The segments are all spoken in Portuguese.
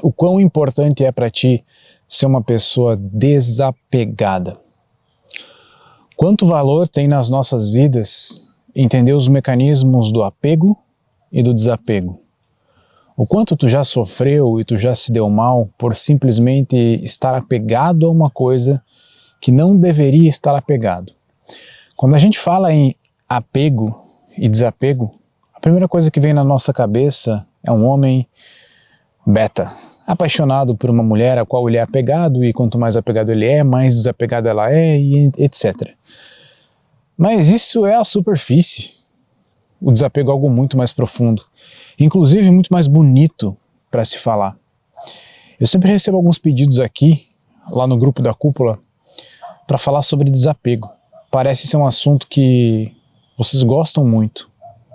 O quão importante é para ti ser uma pessoa desapegada? Quanto valor tem nas nossas vidas entender os mecanismos do apego e do desapego? O quanto tu já sofreu e tu já se deu mal por simplesmente estar apegado a uma coisa que não deveria estar apegado? Quando a gente fala em apego e desapego, a primeira coisa que vem na nossa cabeça é um homem beta, apaixonado por uma mulher a qual ele é apegado, e quanto mais apegado ele é, mais desapegado ela é, e etc. Mas isso é a superfície. O desapego é algo muito mais profundo, inclusive muito mais bonito para se falar. Eu sempre recebo alguns pedidos aqui, lá no grupo da Cúpula, para falar sobre desapego. Parece ser um assunto que vocês gostam muito,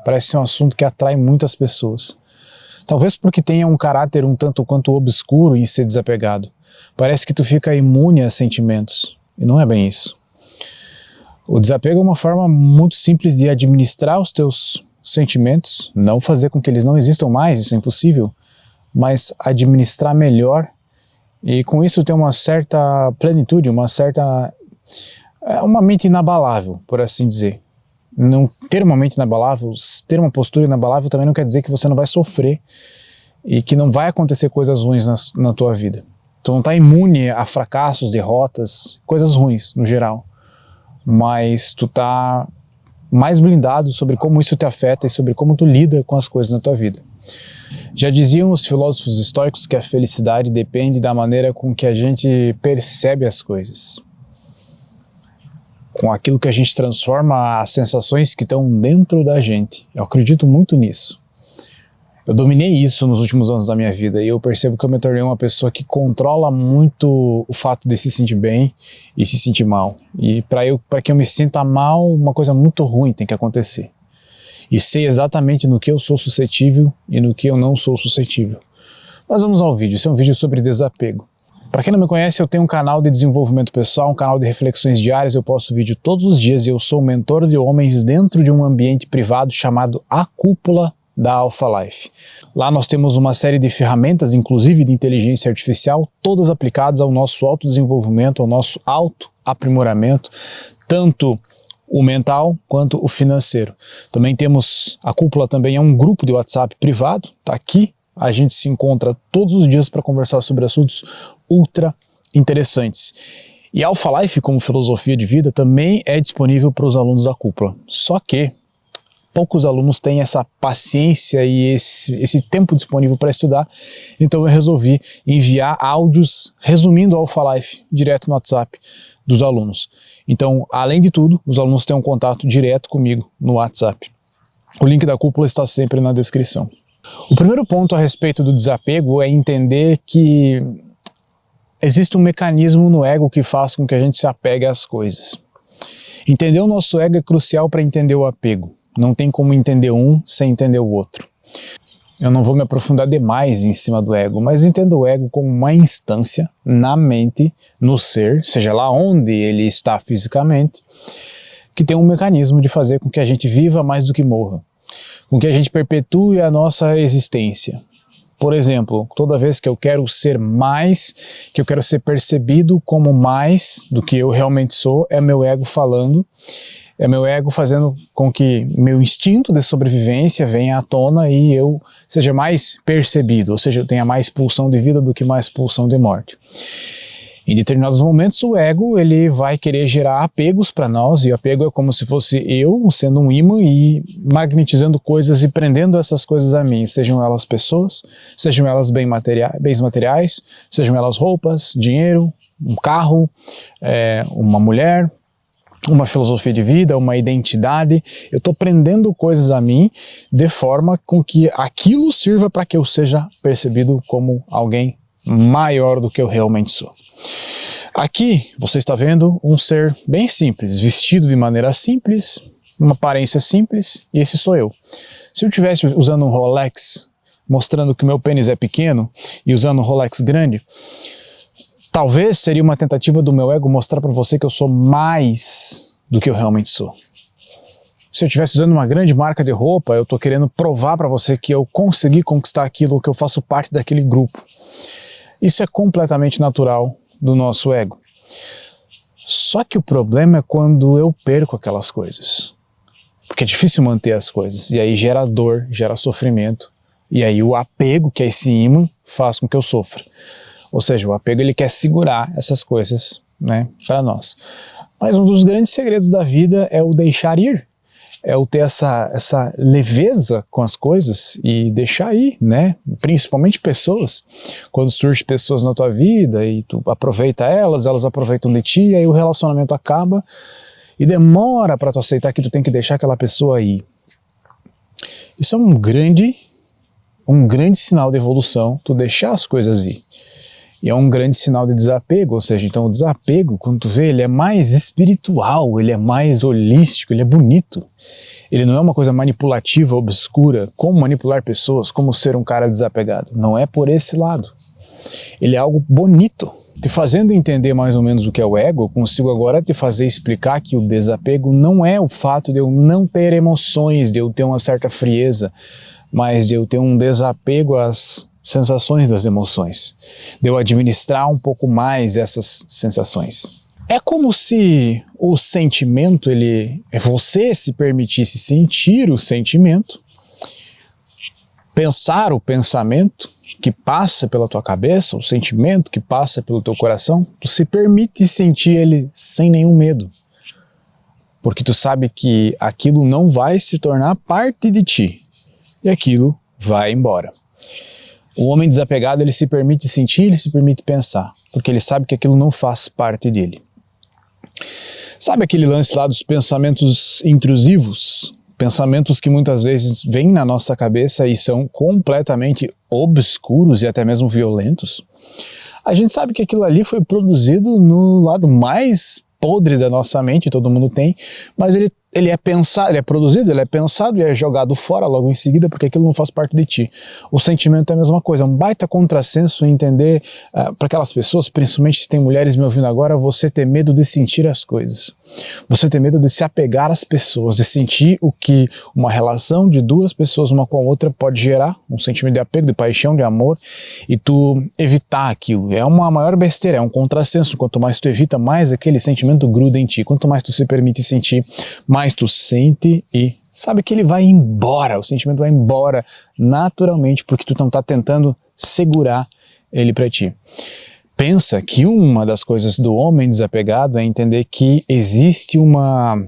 parece ser um assunto que atrai muitas pessoas. Talvez porque tenha um caráter um tanto quanto obscuro em ser desapegado. Parece que tu fica imune a sentimentos, e não é bem isso. O desapego é uma forma muito simples de administrar os teus sentimentos, não fazer com que eles não existam mais, isso é impossível, mas administrar melhor e com isso ter uma certa plenitude, uma mente inabalável, por assim dizer. Não ter uma mente inabalável, ter uma postura inabalável também não quer dizer que você não vai sofrer e que não vai acontecer coisas ruins na tua vida. Tu não está imune a fracassos, derrotas, coisas ruins no geral, mas tu está mais blindado sobre como isso te afeta e sobre como tu lida com as coisas na tua vida. Já diziam os filósofos históricos que a felicidade depende da maneira com que a gente percebe as coisas, com aquilo que a gente transforma as sensações que estão dentro da gente. Eu acredito muito nisso. Eu dominei isso nos últimos anos da minha vida e eu percebo que eu me tornei uma pessoa que controla muito o fato de se sentir bem e se sentir mal. E para que eu me sinta mal, uma coisa muito ruim tem que acontecer. E sei exatamente no que eu sou suscetível e no que eu não sou suscetível. Mas vamos ao vídeo. Esse é um vídeo sobre desapego. Para quem não me conhece, eu tenho um canal de desenvolvimento pessoal, um canal de reflexões diárias, eu posto vídeo todos os dias e eu sou mentor de homens dentro de um ambiente privado chamado A Cúpula da Alpha Life. Lá nós temos uma série de ferramentas, inclusive de inteligência artificial, todas aplicadas ao nosso autodesenvolvimento, ao nosso autoaprimoramento, tanto o mental quanto o financeiro. Também temos, a Cúpula também é um grupo de WhatsApp privado, tá aqui. A gente se encontra todos os dias para conversar sobre assuntos ultra interessantes. E Alpha Life, como filosofia de vida, também é disponível para os alunos da Cúpula. Só que poucos alunos têm essa paciência e esse tempo disponível para estudar, então eu resolvi enviar áudios resumindo Alpha Life direto no WhatsApp dos alunos. Então, além de tudo, os alunos têm um contato direto comigo no WhatsApp. O link da Cúpula está sempre na descrição. O primeiro ponto a respeito do desapego é entender que existe um mecanismo no ego que faz com que a gente se apegue às coisas. Entender o nosso ego é crucial para entender o apego. Não tem como entender um sem entender o outro. Eu não vou me aprofundar demais em cima do ego, mas entendo o ego como uma instância na mente, no ser, seja lá onde ele está fisicamente, que tem um mecanismo de fazer com que a gente viva mais do que morra, com que a gente perpetue a nossa existência. Por exemplo, toda vez que eu quero ser mais, que eu quero ser percebido como mais do que eu realmente sou, é meu ego falando, é meu ego fazendo com que meu instinto de sobrevivência venha à tona e eu seja mais percebido, ou seja, eu tenha mais pulsão de vida do que mais pulsão de morte. Em determinados momentos o ego ele vai querer gerar apegos para nós, e o apego é como se fosse eu sendo um ímã e magnetizando coisas e prendendo essas coisas a mim, sejam elas pessoas, sejam elas bens materiais, sejam elas roupas, dinheiro, um carro, uma mulher, uma filosofia de vida, uma identidade. Eu estou prendendo coisas a mim de forma com que aquilo sirva para que eu seja percebido como alguém maior do que eu realmente sou. Aqui você está vendo um ser bem simples, vestido de maneira simples, uma aparência simples, e esse sou eu. Se eu estivesse usando um Rolex, mostrando que o meu pênis é pequeno, e usando um Rolex grande, talvez seria uma tentativa do meu ego mostrar para você que eu sou mais do que eu realmente sou. Se eu estivesse usando uma grande marca de roupa, eu estou querendo provar para você que eu consegui conquistar aquilo, que eu faço parte daquele grupo. Isso é completamente natural do nosso ego. Só que o problema é quando eu perco aquelas coisas. Porque é difícil manter as coisas. E aí gera dor, gera sofrimento. E aí o apego, que é esse imã, faz com que eu sofra. Ou seja, o apego ele quer segurar essas coisas, né, para nós. Mas um dos grandes segredos da vida é o deixar ir. É o ter essa leveza com as coisas e deixar ir, né? Principalmente pessoas. Quando surgem pessoas na tua vida e tu aproveita elas, elas aproveitam de ti, e aí o relacionamento acaba e demora para tu aceitar que tu tem que deixar aquela pessoa ir. Isso é um grande sinal de evolução, tu deixar as coisas ir. E é um grande sinal de desapego, ou seja, então o desapego, quando tu vê, ele é mais espiritual, ele é mais holístico, ele é bonito. Ele não é uma coisa manipulativa, obscura, como manipular pessoas, como ser um cara desapegado. Não é por esse lado. Ele é algo bonito. Te fazendo entender mais ou menos o que é o ego, eu consigo agora te fazer explicar que o desapego não é o fato de eu não ter emoções, de eu ter uma certa frieza, mas de eu ter um desapego às sensações das emoções, de eu administrar um pouco mais essas sensações. É como se o sentimento, você se permitisse sentir o sentimento, pensar o pensamento que passa pela tua cabeça, o sentimento que passa pelo teu coração, tu se permite sentir ele sem nenhum medo, porque tu sabe que aquilo não vai se tornar parte de ti e aquilo vai embora. O homem desapegado, ele se permite sentir, ele se permite pensar, porque ele sabe que aquilo não faz parte dele. Sabe aquele lance lá dos pensamentos intrusivos? Pensamentos que muitas vezes vêm na nossa cabeça e são completamente obscuros e até mesmo violentos? A gente sabe que aquilo ali foi produzido no lado mais podre da nossa mente, todo mundo tem, mas ele é pensado, ele é produzido, ele é pensado e é jogado fora logo em seguida porque aquilo não faz parte de ti. O sentimento é a mesma coisa, é um baita contrassenso entender para aquelas pessoas, principalmente se tem mulheres me ouvindo agora, você ter medo de sentir as coisas. Você ter medo de se apegar às pessoas, de sentir o que uma relação de duas pessoas uma com a outra pode gerar, um sentimento de apego, de paixão, de amor, e tu evitar aquilo. É uma maior besteira, é um contrassenso. Quanto mais tu evita, mais aquele sentimento gruda em ti. Quanto mais tu se permite sentir, mais tu sente e sabe que ele vai embora, o sentimento vai embora naturalmente, porque tu não tá tentando segurar ele para ti. Pensa que uma das coisas do homem desapegado é entender que existe uma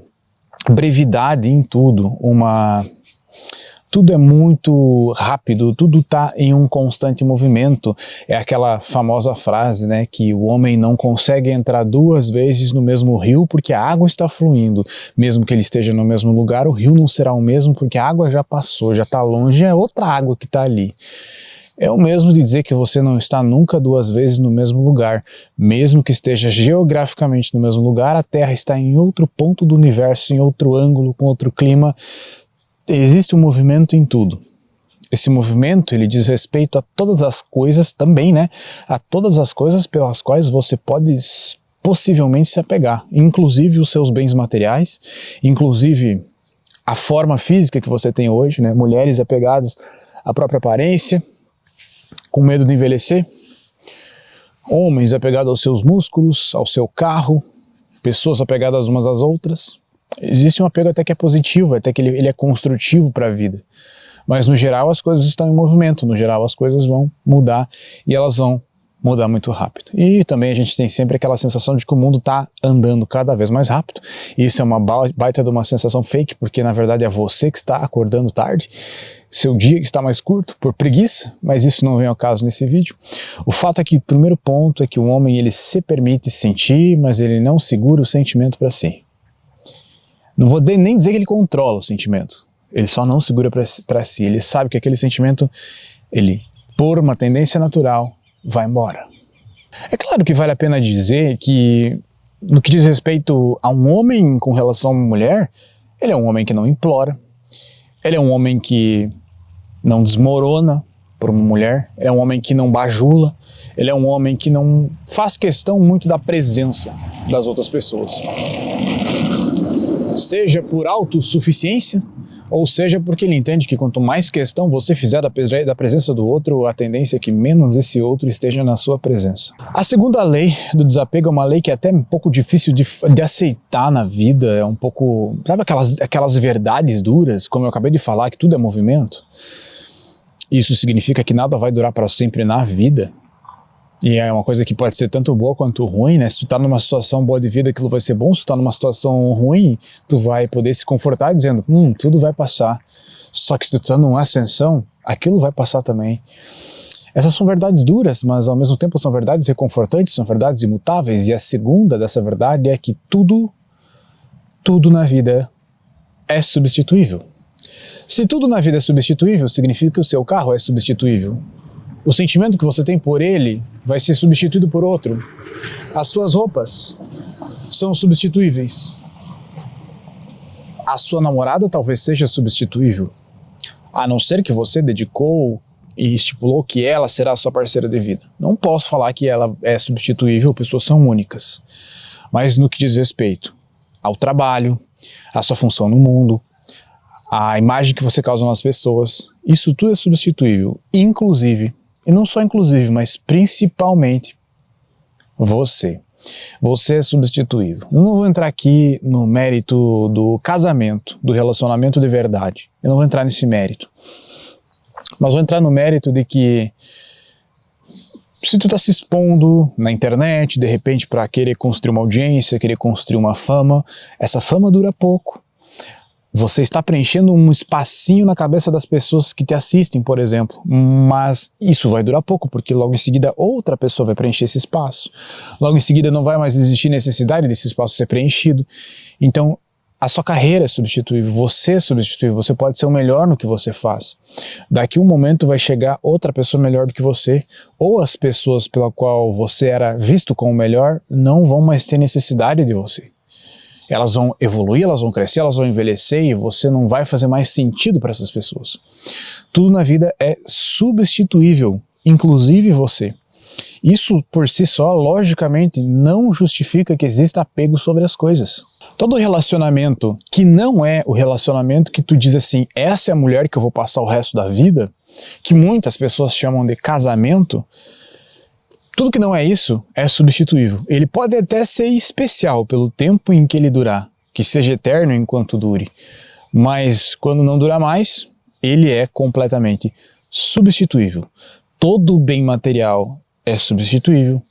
brevidade em tudo, tudo é muito rápido, tudo está em um constante movimento. É aquela famosa frase, né, que o homem não consegue entrar duas vezes no mesmo rio porque a água está fluindo. Mesmo que ele esteja no mesmo lugar, o rio não será o mesmo porque a água já passou, já está longe, é outra água que está ali. É o mesmo de dizer que você não está nunca duas vezes no mesmo lugar. Mesmo que esteja geograficamente no mesmo lugar, a Terra está em outro ponto do universo, em outro ângulo, com outro clima. Existe um movimento em tudo. Esse movimento, ele diz respeito a todas as coisas também, né? A todas as coisas pelas quais você pode possivelmente se apegar, inclusive os seus bens materiais, inclusive a forma física que você tem hoje, né? Mulheres apegadas à própria aparência, com medo de envelhecer, homens apegados aos seus músculos, ao seu carro, pessoas apegadas umas às outras. Existe um apego até que é positivo, até que ele é construtivo para a vida. Mas no geral as coisas estão em movimento, no geral as coisas vão mudar e elas vão mudar muito rápido. E também a gente tem sempre aquela sensação de que o mundo está andando cada vez mais rápido. E isso é uma baita de uma sensação fake, porque na verdade é você que está acordando tarde, seu dia que está mais curto por preguiça, mas isso não vem ao caso nesse vídeo. O fato é que o primeiro ponto é que o homem ele se permite sentir, mas ele não segura o sentimento para si. Não vou nem dizer que ele controla o sentimento, ele só não segura para si. Ele sabe que aquele sentimento, ele, por uma tendência natural, vai embora. É claro que vale a pena dizer que, no que diz respeito a um homem com relação a uma mulher, ele é um homem que não implora, ele é um homem que não desmorona por uma mulher, ele é um homem que não bajula, ele é um homem que não faz questão muito da presença das outras pessoas. Seja por autossuficiência, ou seja, porque ele entende que quanto mais questão você fizer da presença do outro, a tendência é que menos esse outro esteja na sua presença. A segunda lei do desapego é uma lei que é até um pouco difícil de aceitar na vida, é um pouco, sabe aquelas verdades duras, como eu acabei de falar, que tudo é movimento? Isso significa que nada vai durar para sempre na vida. E é uma coisa que pode ser tanto boa quanto ruim, né? Se tu tá numa situação boa de vida, aquilo vai ser bom. Se tu tá numa situação ruim, tu vai poder se confortar dizendo, tudo vai passar. Só que se tu tá numa ascensão, aquilo vai passar também. Essas são verdades duras, mas ao mesmo tempo são verdades reconfortantes, são verdades imutáveis. E a segunda dessa verdade é que tudo na vida é substituível. Se tudo na vida é substituível, significa que o seu carro é substituível. O sentimento que você tem por ele vai ser substituído por outro. As suas roupas são substituíveis. A sua namorada talvez seja substituível, a não ser que você dedicou e estipulou que ela será a sua parceira de vida. Não posso falar que ela é substituível, pessoas são únicas. Mas no que diz respeito ao trabalho, à sua função no mundo, a imagem que você causa nas pessoas, isso tudo é substituível, inclusive, e não só inclusive, mas principalmente você. Você é substituível. Eu não vou entrar aqui no mérito do casamento, do relacionamento de verdade. Eu não vou entrar nesse mérito. Mas vou entrar no mérito de que se tu tá se expondo na internet, de repente para querer construir uma audiência, querer construir uma fama, essa fama dura pouco. Você está preenchendo um espacinho na cabeça das pessoas que te assistem, por exemplo, mas isso vai durar pouco, porque logo em seguida outra pessoa vai preencher esse espaço. Logo em seguida não vai mais existir necessidade desse espaço ser preenchido. Então, a sua carreira é substituível, você é substituível, você pode ser o melhor no que você faz. Daqui um momento vai chegar outra pessoa melhor do que você, ou as pessoas pela qual você era visto como melhor não vão mais ter necessidade de você. Elas vão evoluir, elas vão crescer, elas vão envelhecer e você não vai fazer mais sentido para essas pessoas. Tudo na vida é substituível, inclusive você. Isso por si só, logicamente, não justifica que exista apego sobre as coisas. Todo relacionamento que não é o relacionamento que tu diz assim, essa é a mulher que eu vou passar o resto da vida, que muitas pessoas chamam de casamento, tudo que não é isso é substituível. Ele pode até ser especial pelo tempo em que ele durar, que seja eterno enquanto dure, mas quando não durar mais, ele é completamente substituível. Todo bem material é substituível,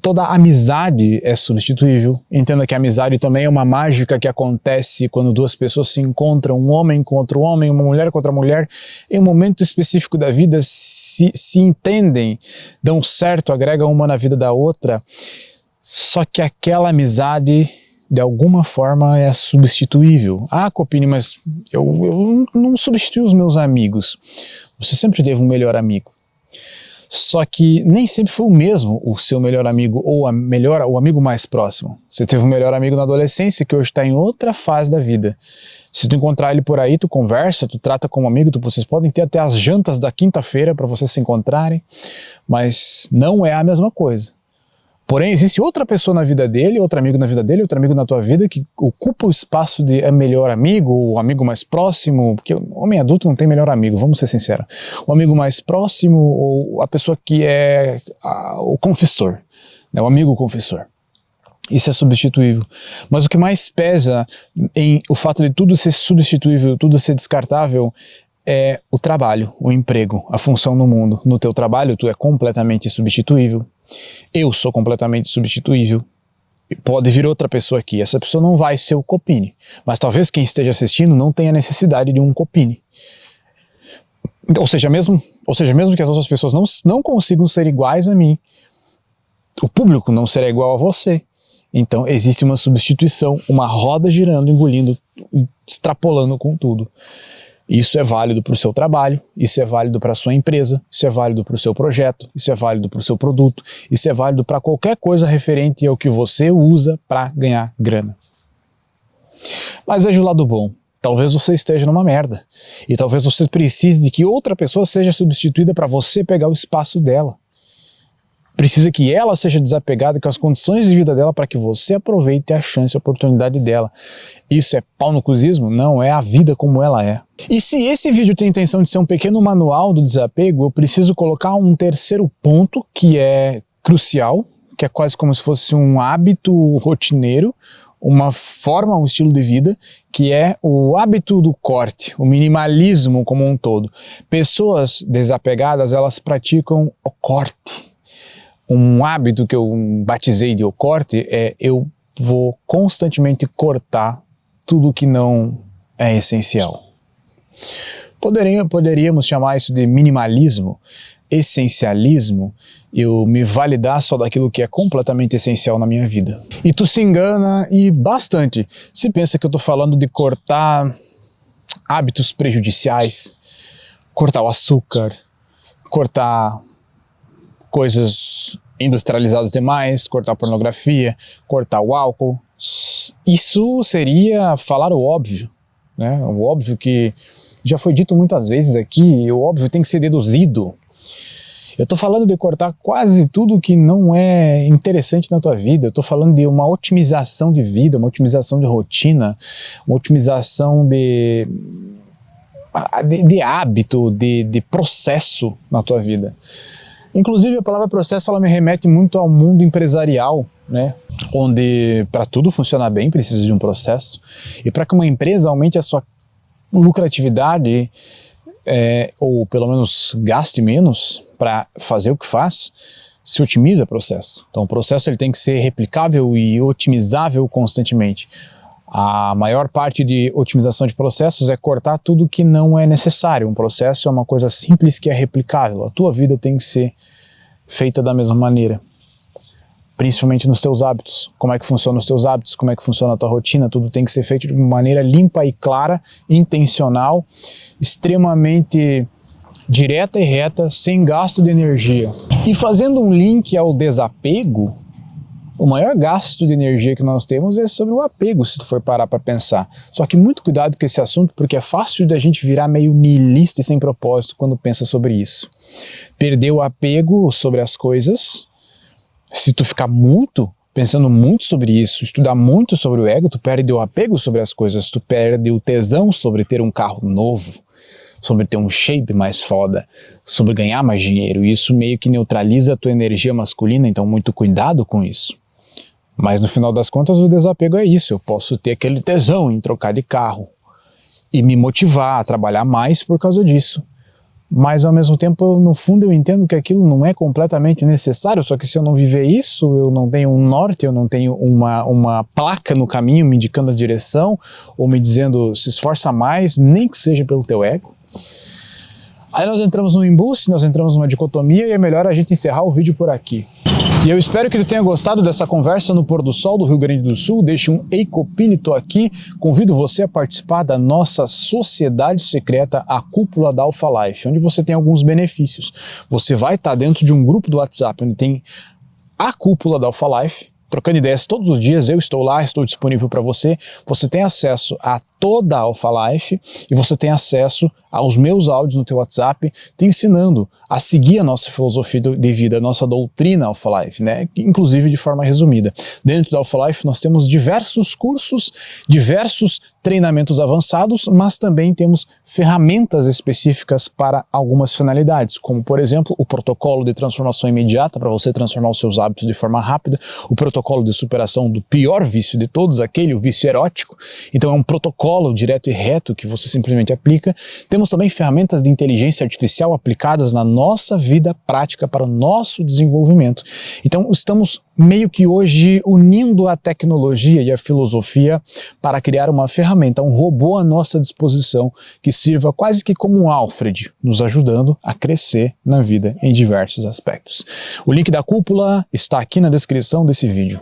toda amizade é substituível. Entenda que a amizade também é uma mágica que acontece quando duas pessoas se encontram, um homem com outro homem, uma mulher com outra mulher, em um momento específico da vida, se entendem, dão certo, agregam uma na vida da outra, só que aquela amizade de alguma forma é substituível. Ah, Copini, mas eu não substituo os meus amigos. Você sempre teve um melhor amigo. Só que nem sempre foi o mesmo o seu melhor amigo ou o amigo mais próximo. Você teve um melhor amigo na adolescência que hoje está em outra fase da vida. Se tu encontrar ele por aí, tu conversa, tu trata como amigo, vocês podem ter até as jantas da quinta-feira para vocês se encontrarem, mas não é a mesma coisa. Porém, existe outra pessoa na vida dele, outro amigo na vida dele, outro amigo na tua vida que ocupa o espaço de melhor amigo, o amigo mais próximo, porque o homem adulto não tem melhor amigo, vamos ser sinceros. O amigo mais próximo ou a pessoa que é o confessor, né, o amigo confessor. Isso é substituível. Mas o que mais pesa em o fato de tudo ser substituível, tudo ser descartável, é o trabalho, o emprego, a função no mundo. No teu trabalho, tu é completamente substituível. Eu sou completamente substituível. Pode vir outra pessoa aqui. Essa pessoa não vai ser o Copini, mas talvez quem esteja assistindo não tenha necessidade de um Copini. Ou seja, mesmo que as outras pessoas não consigam ser iguais a mim, o público não será igual a você. Então existe uma substituição, uma roda girando, engolindo, extrapolando com tudo. Isso é válido para o seu trabalho, isso é válido para a sua empresa, isso é válido para o seu projeto, isso é válido para o seu produto, isso é válido para qualquer coisa referente ao que você usa para ganhar grana. Mas veja o lado bom. Talvez você esteja numa merda e talvez você precise de que outra pessoa seja substituída para você pegar o espaço dela. precisa que ela seja desapegada com as condições de vida dela para que você aproveite a chance, a oportunidade dela. Isso é pau no cuzismo? Não, é a vida como ela é. E se esse vídeo tem a intenção de ser um pequeno manual do desapego, eu preciso colocar um terceiro ponto que é crucial, que é quase como se fosse um hábito rotineiro, uma forma, um estilo de vida, que é o hábito do corte, o minimalismo como um todo. Pessoas desapegadas, elas praticam o corte. Um hábito que eu batizei de o corte é eu vou constantemente cortar tudo que não é essencial. Poderíamos chamar isso de minimalismo, essencialismo, eu me validar só daquilo que é completamente essencial na minha vida. E tu se engana e bastante se pensa que eu tô falando de cortar hábitos prejudiciais, cortar o açúcar, cortar coisas industrializadas demais, cortar a pornografia, cortar o álcool. Isso seria falar o óbvio, né? O óbvio que já foi dito muitas vezes aqui, e o óbvio tem que ser deduzido. Eu estou falando de cortar quase tudo que não é interessante na tua vida. Eu estou falando de uma otimização de vida, uma otimização de rotina, uma otimização de hábito, de processo na tua vida. Inclusive a palavra processo ela me remete muito ao mundo empresarial, né? Onde para tudo funcionar bem precisa de um processo. E para que uma empresa aumente a sua lucratividade, ou pelo menos gaste menos para fazer o que faz, se otimiza o processo. Então o processo ele tem que ser replicável e otimizável constantemente. A maior parte de otimização de processos é cortar tudo que não é necessário. Um processo é uma coisa simples que é replicável. A tua vida tem que ser feita da mesma maneira. Principalmente nos teus hábitos. Como é que funcionam os teus hábitos, como é que funciona a tua rotina, tudo tem que ser feito de uma maneira limpa e clara, intencional, extremamente direta e reta, sem gasto de energia. E fazendo um link ao desapego, o maior gasto de energia que nós temos é sobre o apego, se tu for parar para pensar. Só que muito cuidado com esse assunto, porque é fácil da gente virar meio niilista e sem propósito quando pensa sobre isso. Perder o apego sobre as coisas. Se tu ficar pensando muito sobre isso, estudar muito sobre o ego, tu perde o apego sobre as coisas, tu perde o tesão sobre ter um carro novo, sobre ter um shape mais foda, sobre ganhar mais dinheiro. Isso meio que neutraliza a tua energia masculina, então muito cuidado com isso. Mas no final das contas o desapego é isso, eu posso ter aquele tesão em trocar de carro e me motivar a trabalhar mais por causa disso. Mas ao mesmo tempo, no fundo eu entendo que aquilo não é completamente necessário, só que se eu não viver isso, eu não tenho um norte, eu não tenho uma placa no caminho me indicando a direção, ou me dizendo se esforça mais, nem que seja pelo teu ego. Aí nós entramos num embuste, nós entramos numa dicotomia e é melhor a gente encerrar o vídeo por aqui. E eu espero que tu tenha gostado dessa conversa no pôr do sol do Rio Grande do Sul. Deixe um eicopínito aqui. Convido você a participar da nossa sociedade secreta, a Cúpula da Alpha Life, onde você tem alguns benefícios. Você vai estar dentro de um grupo do WhatsApp onde tem a Cúpula da Alpha Life, trocando ideias todos os dias. Eu estou lá, estou disponível para você. Você tem acesso a toda a Alpha Life e você tem acesso aos meus áudios no teu WhatsApp, te ensinando a seguir a nossa filosofia de vida, a nossa doutrina Alpha Life, né? Inclusive de forma resumida. Dentro da Alpha Life nós temos diversos cursos, diversos treinamentos avançados, mas também temos ferramentas específicas para algumas finalidades, como por exemplo o protocolo de transformação imediata para você transformar os seus hábitos de forma rápida, o protocolo de superação do pior vício de todos, o vício erótico. Então é um protocolo direto e reto que você simplesmente aplica. Temos também ferramentas de inteligência artificial aplicadas na nossa vida prática para o nosso desenvolvimento. Então estamos meio que hoje unindo a tecnologia e a filosofia para criar uma ferramenta, um robô à nossa disposição que sirva quase que como um Alfred, nos ajudando a crescer na vida em diversos aspectos. O link da cúpula está aqui na descrição desse vídeo.